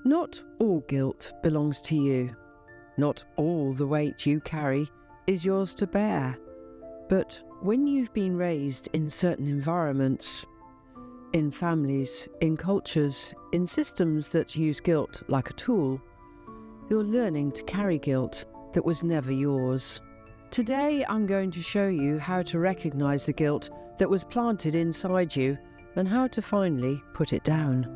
Not all guilt belongs to you. Not all the weight you carry is yours to bear. But when you've been raised in certain environments, in families, in cultures, in systems that use guilt like a tool, you're learning to carry guilt that was never yours. Today I'm going to show you how to recognize the guilt that was planted inside you and how to finally put it down.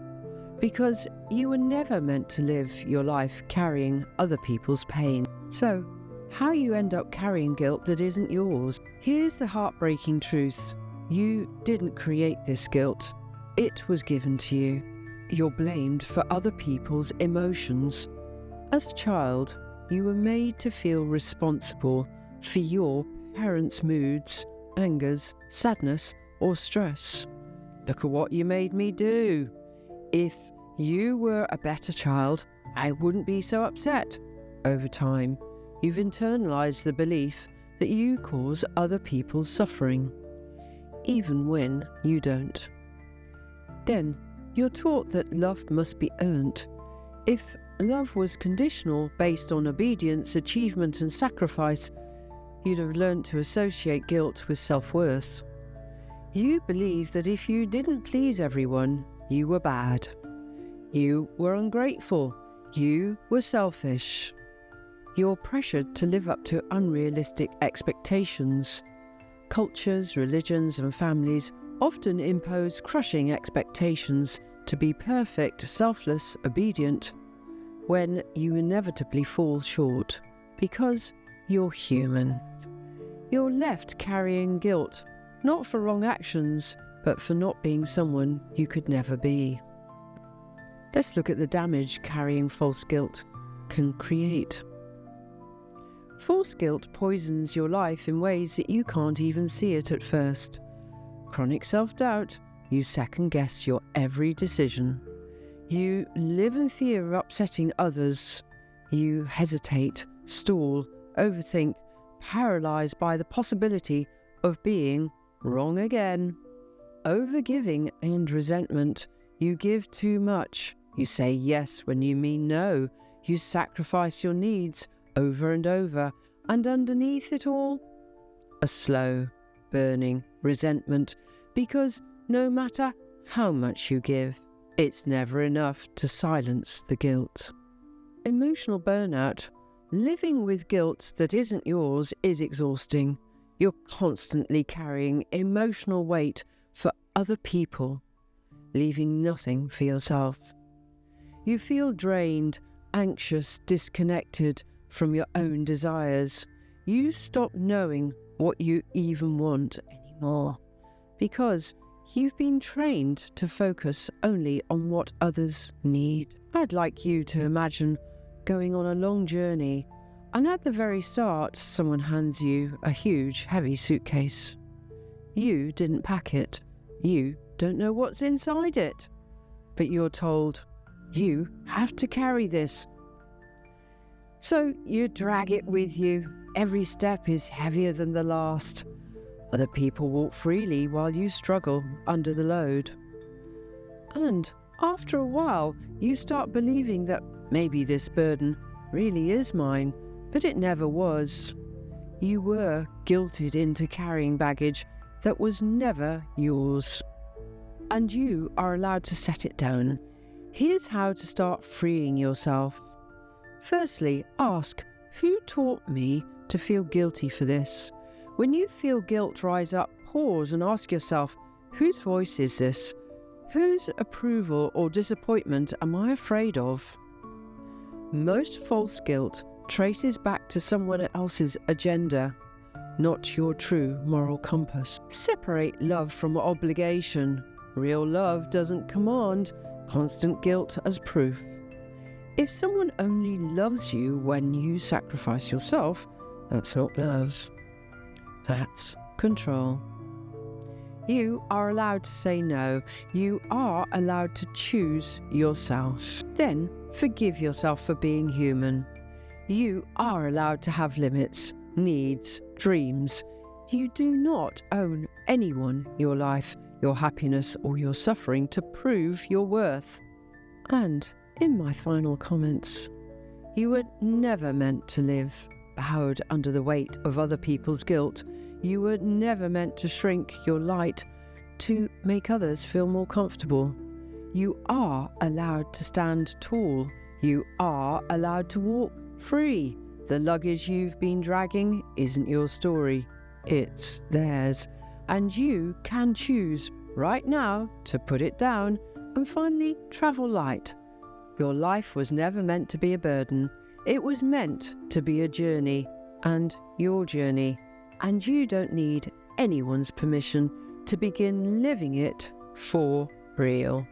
Because you were never meant to live your life carrying other people's pain. So, how you end up carrying guilt that isn't yours? Here's the heartbreaking truth. You didn't create this guilt. It was given to you. You're blamed for other people's emotions. As a child, you were made to feel responsible for your parents' moods, angers, sadness, or stress. Look at what you made me do. If you were a better child, I wouldn't be so upset. Over time, you've internalized the belief that you cause other people's suffering, even when you don't. Then, you're taught that love must be earned. If love was conditional based on obedience, achievement, and sacrifice, you'd have learned to associate guilt with self-worth. You believed that if you didn't please everyone, you were bad. You were ungrateful. You were selfish. You're pressured to live up to unrealistic expectations. Cultures, religions, and families often impose crushing expectations to be perfect, selfless, obedient, when you inevitably fall short because you're human. You're left carrying guilt, not for wrong actions, but for not being someone you could never be. Let's look at the damage carrying false guilt can create. False guilt poisons your life in ways that you can't even see it at first. Chronic self-doubt, you second-guess your every decision. You live in fear of upsetting others. You hesitate, stall, overthink, paralyzed by the possibility of being wrong again. Overgiving and resentment. You give too much. You say yes when you mean no. You sacrifice your needs over and over. And underneath it all, a slow, burning resentment. Because no matter how much you give, it's never enough to silence the guilt. Emotional burnout. Living with guilt that isn't yours is exhausting. You're constantly carrying emotional weight for other people, leaving nothing for yourself. You feel drained, anxious, disconnected from your own desires. You stop knowing what you even want anymore because you've been trained to focus only on what others need. I'd like you to imagine going on a long journey, and at the very start, someone hands you a huge, heavy suitcase. You didn't pack it. You don't know what's inside it. But you're told, you have to carry this. So you drag it with you. Every step is heavier than the last. Other people walk freely while you struggle under the load. And after a while, you start believing that maybe this burden really is mine, but it never was. You were guilted into carrying baggage that was never yours. And you are allowed to set it down. Here's how to start freeing yourself. Firstly, ask, who taught me to feel guilty for this? When you feel guilt rise up, pause and ask yourself, whose voice is this? Whose approval or disappointment am I afraid of? Most false guilt traces back to someone else's agenda, not your true moral compass. Separate love from obligation. Real love doesn't command constant guilt as proof. If someone only loves you when you sacrifice yourself, that's not love. That's control. You are allowed to say no. You are allowed to choose yourself. Then forgive yourself for being human. You are allowed to have limits, needs, dreams. You do not owe anyone your life, your happiness, or your suffering to prove your worth. And In my final comments, you were never meant to live bowed under the weight of other people's guilt. You were never meant to shrink your light to make others feel more comfortable. You are allowed to stand tall. You are allowed to walk free. The luggage you've been dragging isn't your story, it's theirs. And you can choose right now to put it down and finally travel light. Your life was never meant to be a burden. It was meant to be a journey, and your journey. And you don't need anyone's permission to begin living it for real.